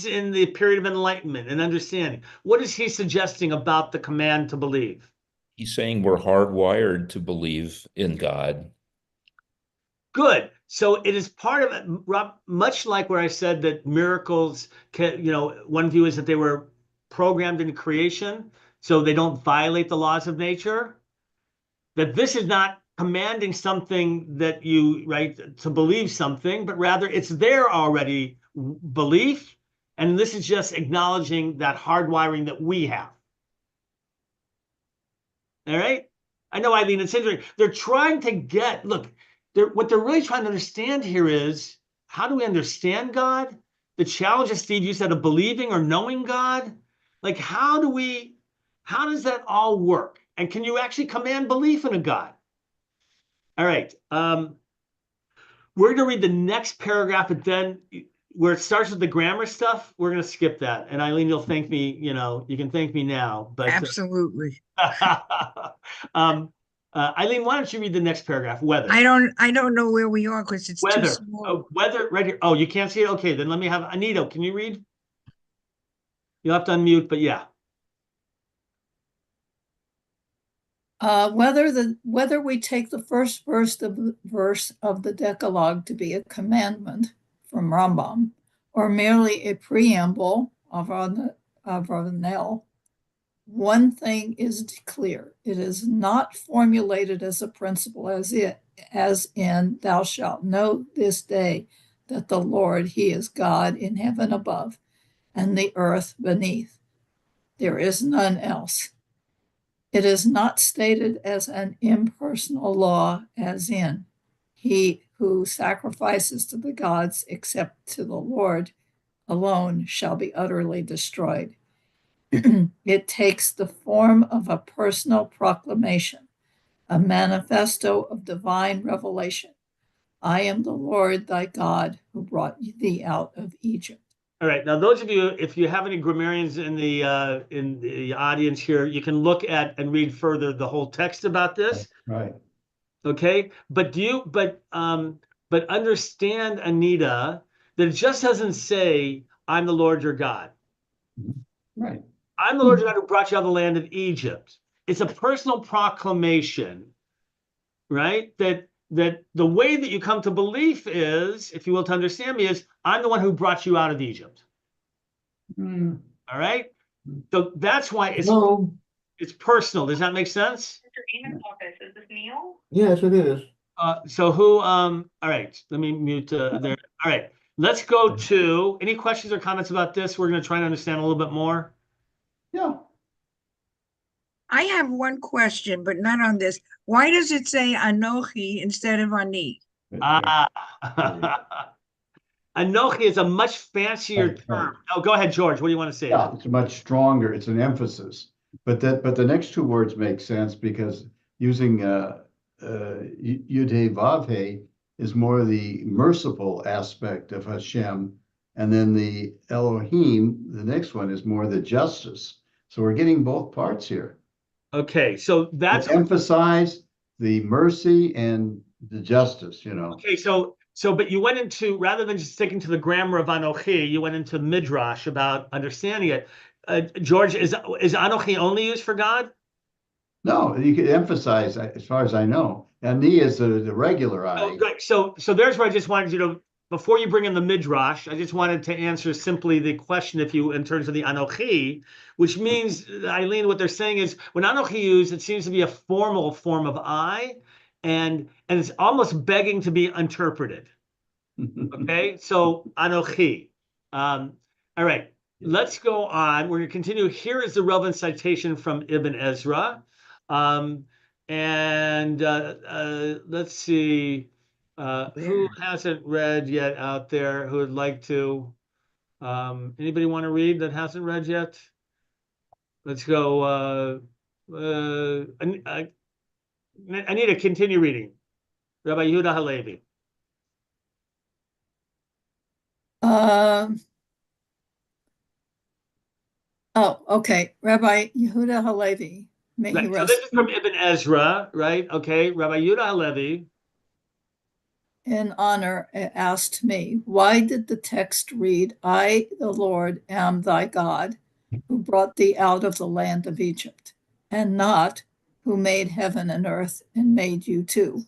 Speaker 3: in the period of enlightenment and understanding. What is he suggesting about the command to believe?
Speaker 4: He's saying we're hardwired to believe in God.
Speaker 3: Good. So it is part of it, much like where I said that miracles can, one view is that they were programmed in creation, so they don't violate the laws of nature. That this is not commanding something that to believe something, but rather it's there already, belief. And this is just acknowledging that hardwiring that we have. All right. I know, Eileen, it's interesting. They're trying to what they're really trying to understand here is, how do we understand God? The challenge that Steve, you said, of believing or knowing God. Like, how does that all work? And can you actually command belief in a God? All right. We're going to read the next paragraph, but then where it starts with the grammar stuff, we're going to skip that. And Eileen, you'll thank me, you can thank me now. But
Speaker 1: Absolutely.
Speaker 3: Eileen, why don't you read the next paragraph? Weather.
Speaker 1: I don't know where we are because it's too
Speaker 3: Weather.
Speaker 1: small.
Speaker 3: Oh, weather right here. Oh, you can't see it? Okay, then let me have Anita. Can you read? You'll have to unmute, but yeah.
Speaker 11: Whether we take the first verse of the Decalogue to be a commandment from Rambam, or merely a preamble of Avraham, one thing is clear: it is not formulated as a principle, as in "Thou shalt know this day that the Lord, He is God in heaven above, and the earth beneath. There is none else." It is not stated as an impersonal law, as in, "He who sacrifices to the gods except to the Lord alone shall be utterly destroyed." It takes the form of a personal proclamation, a manifesto of divine revelation. "I am the Lord thy God who brought thee out of Egypt."
Speaker 3: All right. Now, those of you, if you have any grammarians in the audience here, you can look at and read further the whole text about this.
Speaker 6: Right.
Speaker 3: Okay. But understand, Anita, that it just doesn't say, "I'm the Lord your God."
Speaker 6: Right.
Speaker 3: I'm the Lord your God who brought you out of the land of Egypt. It's a personal proclamation, right? That the way that you come to belief is, if you will, to understand me, is I'm the one who brought you out of Egypt.
Speaker 6: Mm.
Speaker 3: All right. So that's why it's personal. Does that make sense?
Speaker 12: Mr. Amos' office, is this Neil?
Speaker 9: Yes, it is.
Speaker 3: So who, all right, let me mute there. All right, let's go to any questions or comments about this. We're going to try to understand a little bit more.
Speaker 6: Yeah.
Speaker 1: I have one question, but not on this. Why does it say Anochi instead of Ani?
Speaker 3: Anochi is a much fancier term. Oh, go ahead, George. What do you want to say?
Speaker 6: Yeah, it's much stronger. It's an emphasis. But the next two words make sense because using Yud-He Vav-He is more the merciful aspect of Hashem, and then the Elohim, the next one, is more the justice. So we're getting both parts here.
Speaker 3: Okay, so that's
Speaker 6: emphasize the mercy and the justice,
Speaker 3: Okay, so but you went into, rather than just sticking to the grammar of Anochi, you went into Midrash about understanding it. George, is Anochi only used for God?
Speaker 6: No, you could emphasize, as far as I know. Ani is the regular I.
Speaker 3: Oh, good. So there's where I just wanted you to, before you bring in the Midrash, I just wanted to answer simply the question, in terms of the Anochi, which means, Eileen, what they're saying is, when Anochi used, it seems to be a formal form of I, and it's almost begging to be interpreted. Okay, so Anochi. All right. let's go on. We're going to continue. Here is the relevant citation from Ibn Ezra. Let's see. Who hasn't read yet out there who would like to? Anybody want to read that hasn't read yet? Let's go. I need to continue reading. Rabbi Yehuda Halevi.
Speaker 11: Oh, okay. Rabbi Yehuda Halevi. May he
Speaker 3: Right. So
Speaker 11: rest
Speaker 3: this is from Ibn Ezra, right? Okay. Rabbi Yehuda Halevi.
Speaker 11: in honor asked me, why did the text read, I, the Lord, am thy God, who brought thee out of the land of Egypt, and not who made heaven and earth and made you too?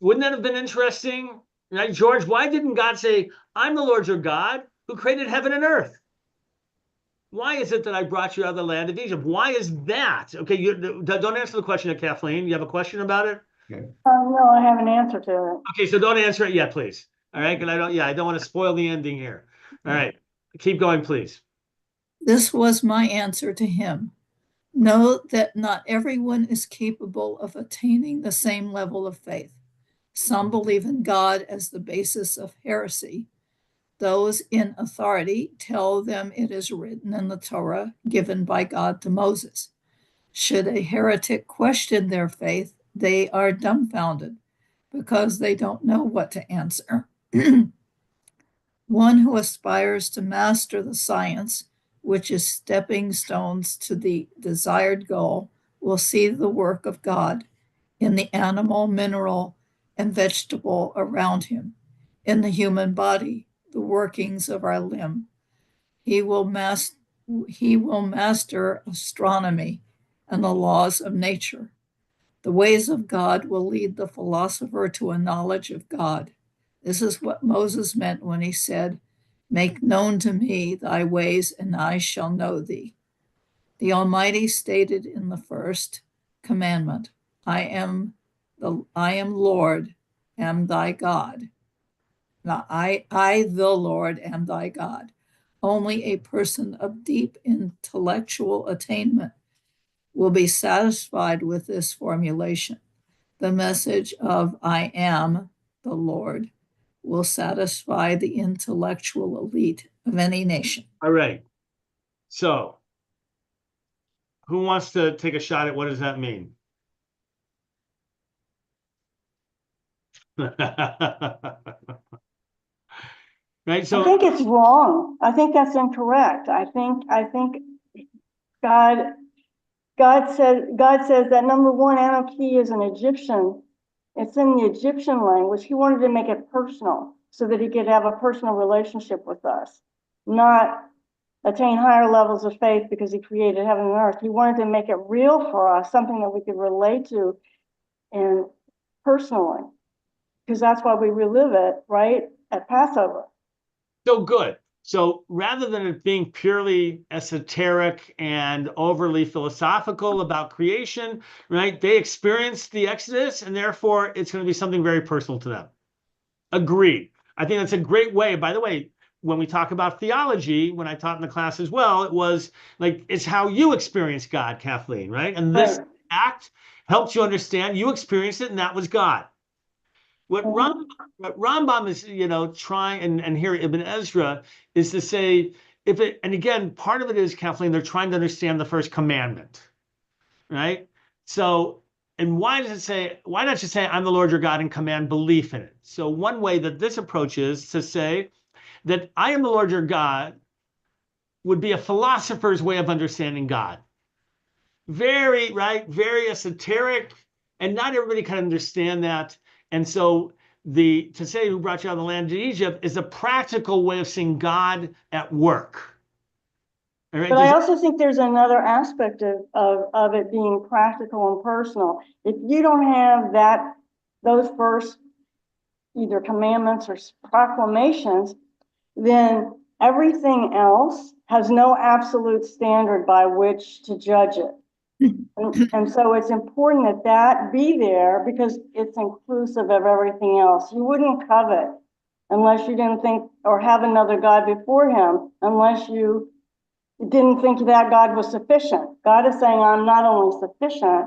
Speaker 3: Wouldn't that have been interesting? Right, George, why didn't God say, I'm the Lord your God who created heaven and earth? Why is it that I brought you out of the land of Egypt? Why is that? Okay, don't answer the question yet, Kathleen. You have a question about it?
Speaker 5: No, I have an answer to it.
Speaker 3: Okay, so don't answer it yet, please. All right, because I don't want to spoil the ending here. All right, keep going, please.
Speaker 11: This was my answer to him. Know that not everyone is capable of attaining the same level of faith. Some believe in God as the basis of heresy. Those in authority tell them it is written in the Torah given by God to Moses. Should a heretic question their faith, they are dumbfounded because they don't know what to answer. One who aspires to master the science, which is stepping stones to the desired goal, will see the work of God in the animal, mineral, and vegetable around him, in the human body, the workings of our limb. He will master astronomy and the laws of nature. The ways of God will lead the philosopher to a knowledge of God. This is what Moses meant when he said, make known to me thy ways, and I shall know thee. The Almighty stated in the first commandment, I am Lord, am thy God. Now, I, the Lord, am thy God. Only a person of deep intellectual attainment will be satisfied with this formulation. The message of I am the Lord will satisfy the intellectual elite of any nation.
Speaker 3: All right. So, who wants to take a shot at what does that mean? Right. So
Speaker 5: I think it's wrong. I think that's incorrect. I think God says that number one, Anarchy is an Egyptian. It's in the Egyptian language. He wanted to make it personal so that he could have a personal relationship with us, not attain higher levels of faith because he created heaven and earth. He wanted to make it real for us, something that we could relate to and personally, because that's why we relive it, right, at Passover.
Speaker 3: So good. So rather than it being purely esoteric and overly philosophical about creation, right, they experienced the Exodus and therefore it's going to be something very personal to them. Agreed. I think that's a great way. By the way, when we talk about theology, when I taught in the class as well, it was like, it's how you experience God, Kathleen, right? And this act helped you understand you experienced it and that was God. What Rambam is, trying, and here Ibn Ezra is to say, and again, part of it is, Kathleen, they're trying to understand the first commandment, right? So, and why not just say, I'm the Lord your God and command belief in it? So one way that this approach is to say that I am the Lord your God would be a philosopher's way of understanding God. Very esoteric, and not everybody can understand that. And so to say who brought you out of the land of Egypt is a practical way of seeing God at work. All right?
Speaker 5: But I also think there's another aspect of it being practical and personal. If you don't have those first either commandments or proclamations, then everything else has no absolute standard by which to judge it. And so it's important that be there because it's inclusive of everything else. You wouldn't covet unless you didn't think or have another God before him, unless you didn't think that God was sufficient. God is saying, I'm not only sufficient,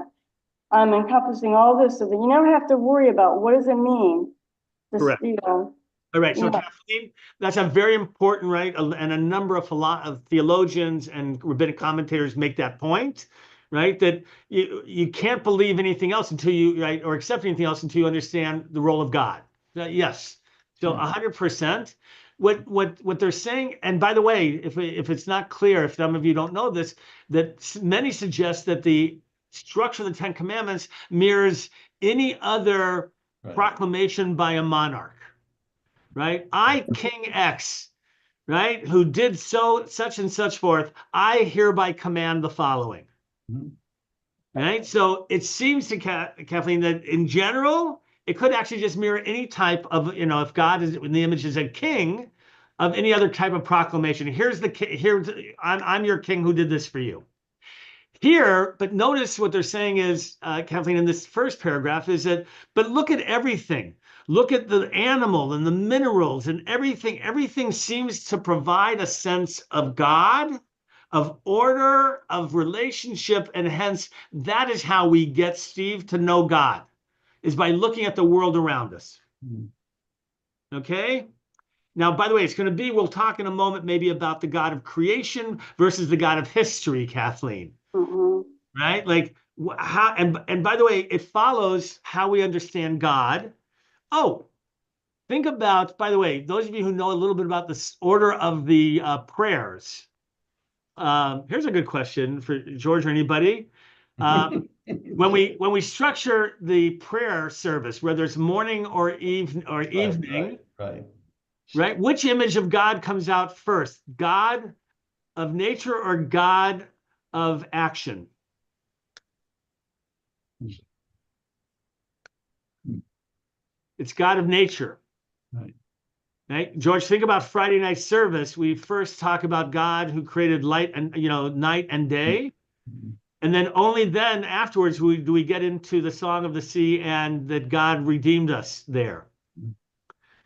Speaker 5: I'm encompassing all this so that you never have to worry about what does it mean.
Speaker 3: Correct. All right, so
Speaker 5: Yeah.
Speaker 3: Kathleen, that's a very important, right? And a number of theologians and rabbinic commentators make that point, right? That you can't believe anything else until you, right, or accept anything else until you understand the role of God. Yes, so 100%. What they're saying, and by the way, if it's not clear, if some of you don't know this, that many suggest that the structure of the Ten Commandments mirrors any other proclamation by a monarch. Right? I, King X, right, who did such and such forth, I hereby command the following. Right? So it seems to Kathleen that in general, it could actually just mirror any type of, if God is in the image is a king, of any other type of proclamation. I'm your king who did this for you. Here, but notice what they're saying is, Kathleen, in this first paragraph is that, but look at everything. Look at the animal and the minerals and everything. Everything seems to provide a sense of God, of order, of relationship. And hence, that is how we get, Steve, to know God, is by looking at the world around us. Okay? Now, by the way, we'll talk in a moment maybe about the God of creation versus the God of history, Kathleen. Right? Like how, and by the way, it follows how we understand God. Oh, think about, by the way, those of you who know a little bit about the order of the prayers. Here's a good question for George or anybody. When we structure the prayer service, whether it's morning or evening, right? Which image of God comes out first? God of nature or God of action? It's God of nature. Right? George, think about Friday night service. We first talk about God who created light and night and day. And then only then afterwards do we get into the Song of the Sea and that God redeemed us there.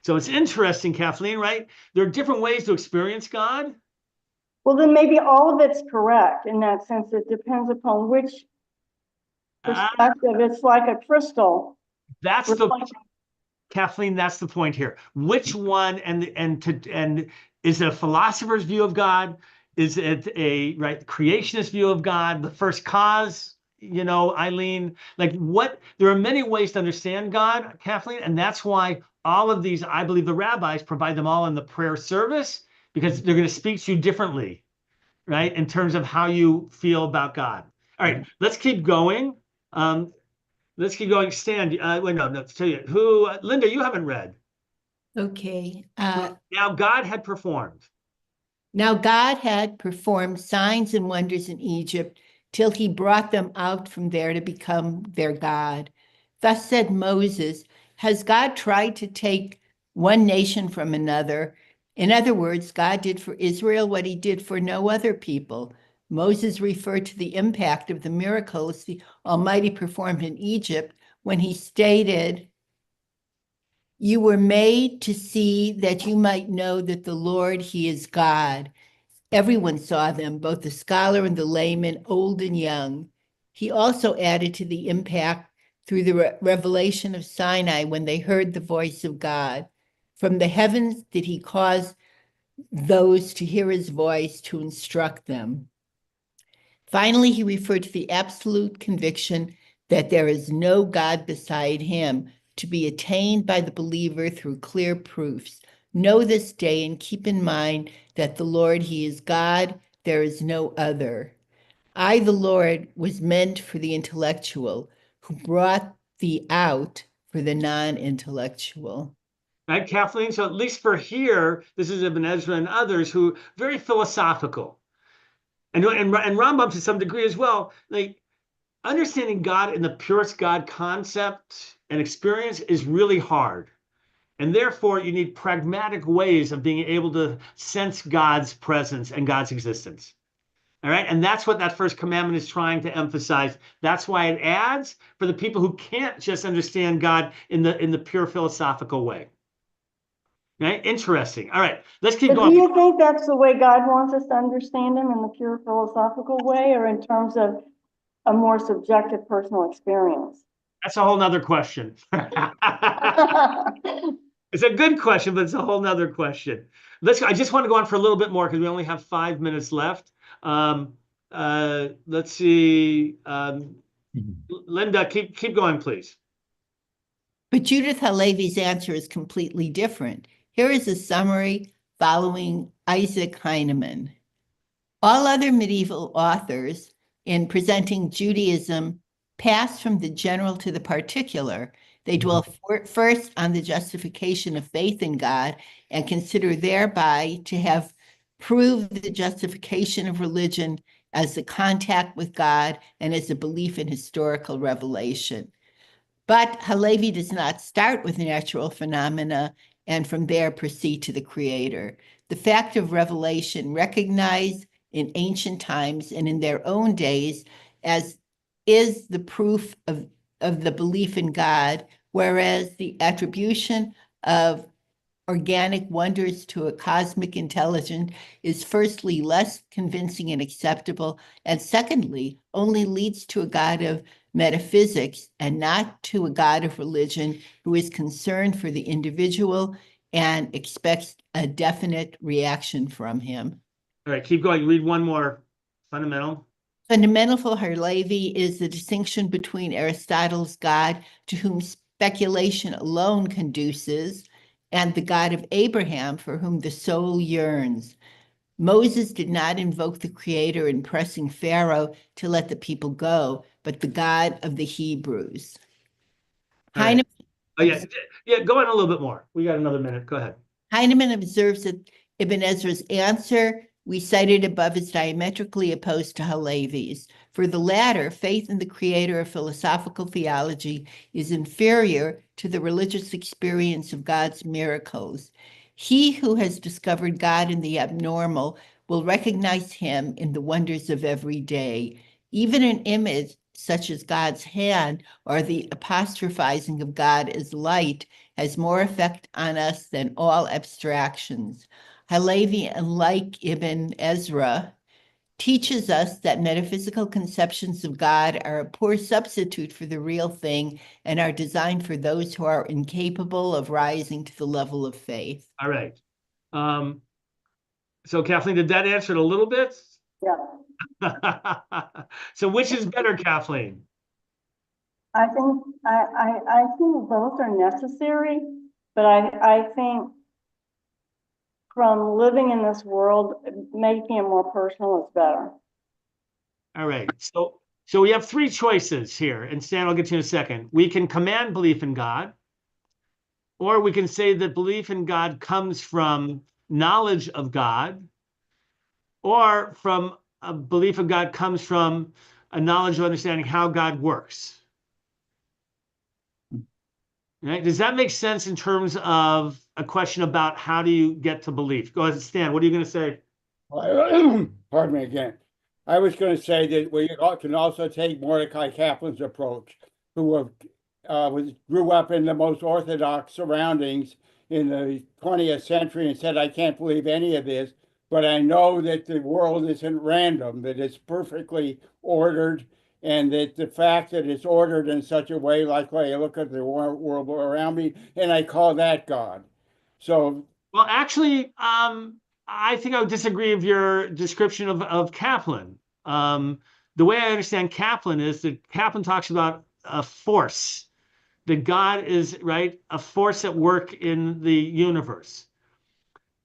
Speaker 3: So it's interesting, Kathleen, right? There are different ways to experience God.
Speaker 5: Well, then maybe all of it's correct in that sense. It depends upon which perspective. It's like a crystal.
Speaker 3: Kathleen, that's the point here. Which one and is it a philosopher's view of God? Is it a creationist view of God, the first cause? Eileen, there are many ways to understand God, Kathleen, and that's why all of these, I believe the rabbis provide them all in the prayer service, because they're going to speak to you differently, right? In terms of how you feel about God. All right, let's keep going. Let's keep going. Stan, wait, no, tell you who, Linda, you haven't read.
Speaker 2: Okay.
Speaker 3: Now God had performed.
Speaker 2: Now God had performed signs and wonders in Egypt till he brought them out from there to become their God. Thus said Moses, has God tried to take one nation from another? In other words, God did for Israel what he did for no other people. Moses referred to the impact of the miracles the Almighty performed in Egypt when he stated, "You were made to see that you might know that the Lord, he is God." Everyone saw them, both the scholar and the layman, old and young. He also added to the impact through the revelation of Sinai when they heard the voice of God. From the heavens did he cause those to hear his voice to instruct them. Finally, he referred to the absolute conviction that there is no God beside him, to be attained by the believer through clear proofs. Know this day and keep in mind that the Lord, he is God, there is no other. I, the Lord, was meant for the intellectual, who brought thee out for the non-intellectual.
Speaker 3: Right, Kathleen? So at least for here, this is Ibn Ezra and others who are very philosophical. And Rambam to some degree as well, understanding God in the purest God concept and experience is really hard. And therefore, you need pragmatic ways of being able to sense God's presence and God's existence. All right. And that's what that first commandment is trying to emphasize. That's why it adds for the people who can't just understand God in the pure philosophical way. Right? Interesting. All right, let's keep
Speaker 5: But do
Speaker 3: going.
Speaker 5: you think that's the way God wants us to understand him, in the pure philosophical way, or in terms of a more subjective personal experience?
Speaker 3: That's a whole nother question. It's a good question, but it's a whole nother question. I just want to go on for a little bit more because we only have 5 minutes left. Let's see. Linda, keep going, please.
Speaker 2: But Judith Halevi's answer is completely different. Here is a summary following Isaac Heinemann. All other medieval authors, in presenting Judaism, pass from the general to the particular. They dwell first on the justification of faith in God and consider thereby to have proved the justification of religion as the contact with God and as a belief in historical revelation. But Halevi does not start with natural phenomena and from there proceed to the creator. The fact of revelation recognized in ancient times and in their own days as is the proof of the belief in God, whereas the attribution of organic wonders to a cosmic intelligence is firstly less convincing and acceptable, and secondly, only leads to a God of metaphysics and not to a God of religion who is concerned for the individual and expects a definite reaction from him.
Speaker 3: All right, keep going. Read one more. Fundamental.
Speaker 2: Fundamental for Halevi is the distinction between Aristotle's God, to whom speculation alone conduces, and the God of Abraham, for whom the soul yearns. Moses did not invoke the Creator in pressing Pharaoh to let the people go, but the God of the Hebrews.
Speaker 3: Right.
Speaker 2: Heinemann,
Speaker 3: yeah, go on a little bit more. We got another minute. Go ahead.
Speaker 2: Heinemann observes that Ibn Ezra's answer we cited above is diametrically opposed to Halevi's. For the latter, faith in the creator of philosophical theology is inferior to the religious experience of God's miracles. He who has discovered God in the abnormal will recognize him in the wonders of every day. Even an image such as God's hand or the apostrophizing of God as light has more effect on us than all abstractions. Halevi, unlike Ibn Ezra, teaches us that metaphysical conceptions of God are a poor substitute for the real thing and are designed for those who are incapable of rising to the level of faith.
Speaker 3: All right. So Kathleen, did that answer it a little bit?
Speaker 5: Yeah.
Speaker 3: So which is better, Kathleen?
Speaker 5: I think both are necessary, but I think from living in this world, making it more personal is better.
Speaker 3: All right. So we have 3 choices here, and Stan, I'll get to you in a second. We can command belief in God, or we can say that belief in God comes from knowledge of God, or from a belief of God comes from a knowledge of understanding how God works. Right? Does that make sense in terms of a question about how do you get to belief? Go ahead, Stan. What are you going to say?
Speaker 8: Pardon me again. I was going to say that we can also take Mordecai Kaplan's approach, who grew up in the most orthodox surroundings in the 20th century and said, I can't believe any of this, but I know that the world isn't random, that it's perfectly ordered, and that the fact that it's ordered in such a way, like when I look at the world around me, and I call that God. So,
Speaker 3: well, actually, I think I would disagree with your description of Kaplan. The way I understand Kaplan is that Kaplan talks about a force, that God is, right, a force at work in the universe.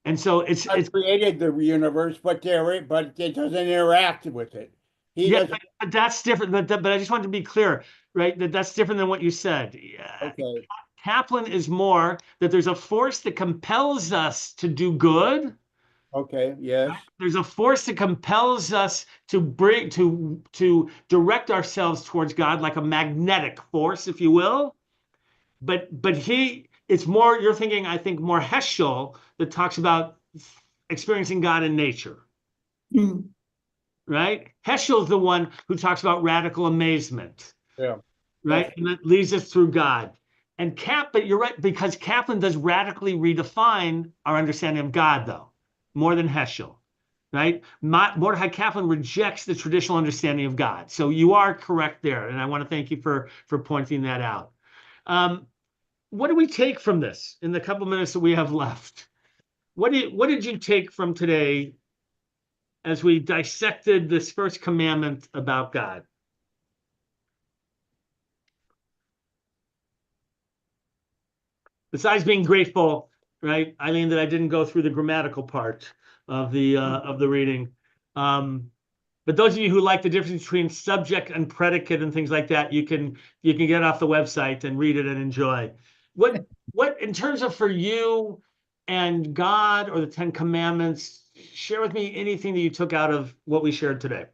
Speaker 3: And so it's
Speaker 8: created the universe, but it doesn't interact with it.
Speaker 3: But that's different. But I just want to be clear, right? That's different than what you said.
Speaker 8: Okay.
Speaker 3: Kaplan is more that there's a force that compels us to do good.
Speaker 8: Okay. Yes.
Speaker 3: Right? There's a force that compels us to direct ourselves towards God, like a magnetic force, if you will. But it's more. You're thinking, I think, more Heschel that talks about experiencing God in nature.
Speaker 2: Mm.
Speaker 3: Right? Heschel's the one who talks about radical amazement.
Speaker 8: Yeah.
Speaker 3: Right? And that leads us through God. But you're right, because Kaplan does radically redefine our understanding of God, though, more than Heschel, right? Mordechai Kaplan rejects the traditional understanding of God. So you are correct there, and I want to thank you for pointing that out. What do we take from this in the couple minutes that we have left? What did you take from today as we dissected this first commandment about God? Besides being grateful, right, Eileen, that I didn't go through the grammatical part of the reading. But those of you who like the difference between subject and predicate and things like that, you can get off the website and read it and enjoy. What in terms of for you and God or the Ten Commandments, share with me anything that you took out of what we shared today.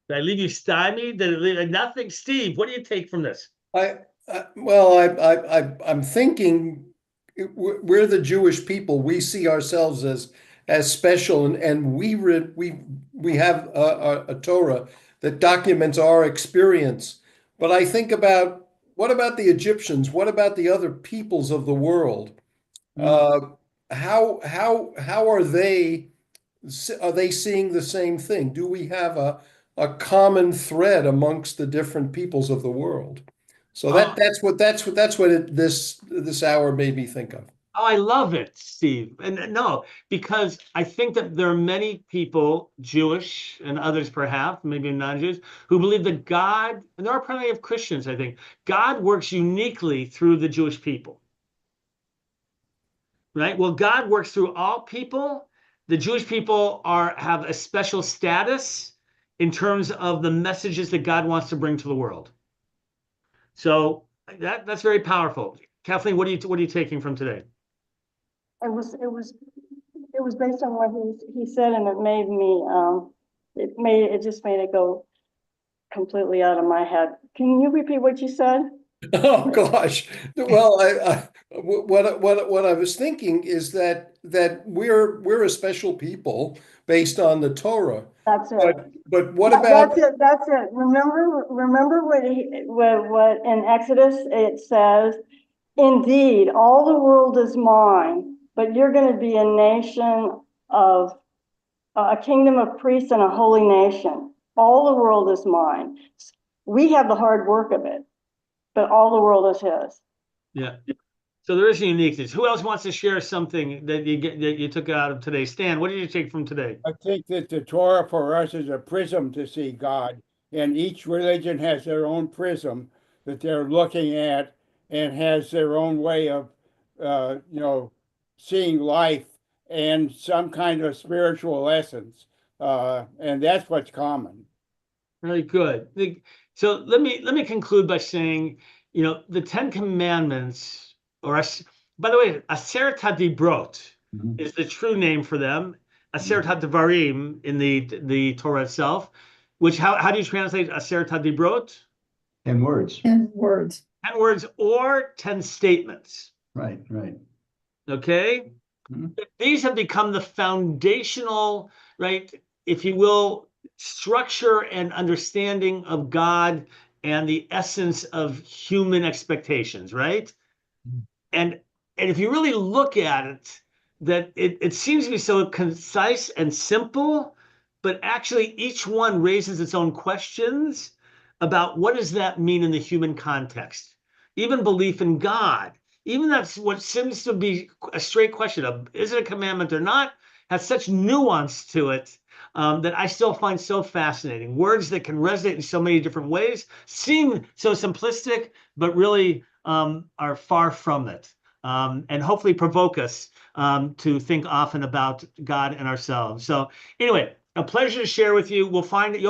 Speaker 3: Did I leave you stymied? Nothing, Steve. What do you take from this?
Speaker 7: I'm thinking we're the Jewish people. We see ourselves as special, and we have a Torah that documents our experience. But I think about, what about the Egyptians? What about the other peoples of the world? How are they seeing the same thing? Do we have a common thread amongst the different peoples of the world? So that's what this hour made me think of.
Speaker 3: Oh, I love it, Steve. And no, because I think that there are many people, Jewish and others perhaps, maybe non-Jews, who believe that God, and there are plenty of Christians, I think, God works uniquely through the Jewish people. Right? Well, God works through all people. The Jewish people have a special status in terms of the messages that God wants to bring to the world. So that's very powerful. Kathleen, what are you taking from today?
Speaker 5: It was based on what he said, and it made me it just made it go completely out of my head. Can you repeat what you said?
Speaker 7: Oh gosh. Well, what I was thinking is that we're a special people based on the Torah.
Speaker 5: That's it.
Speaker 7: But what about?
Speaker 5: That's it. Remember what in Exodus it says, indeed, all the world is mine, but you're going to be a nation of a kingdom of priests and a holy nation. All the world is mine. We have the hard work of it, but all the world is his.
Speaker 3: Yeah. So there is a uniqueness. Who else wants to share something that you took out of today? Stan, what did you take from today?
Speaker 8: I think that the Torah for us is a prism to see God, and each religion has their own prism that they're looking at and has their own way of, seeing life and some kind of spiritual essence, and that's what's common.
Speaker 3: Very good. So let me conclude by saying, the Ten Commandments, by the way, Aseret HaDibrot is the true name for them. Aseret HaDvarim in the Torah itself, which how do you translate Aseret HaDibrot?
Speaker 6: 10 words.
Speaker 11: 10 words.
Speaker 3: 10 words or 10 statements.
Speaker 6: Right.
Speaker 3: Okay? These have become the foundational, right, if you will, structure and understanding of God and the essence of human expectations, right? And if you really look at it, that it seems to be so concise and simple, but actually each one raises its own questions about what does that mean in the human context? Even belief in God, even that's what seems to be a straight question of, is it a commandment or not, has such nuance to it that I still find so fascinating. Words that can resonate in so many different ways seem so simplistic, but really are far from it, and hopefully provoke us to think often about God and ourselves. So anyway, a pleasure to share with you. You'll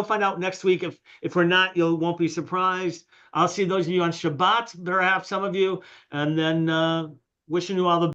Speaker 3: find out next week. If we're not, you won't be surprised. I'll see those of you on Shabbat, perhaps some of you, and then wishing you all the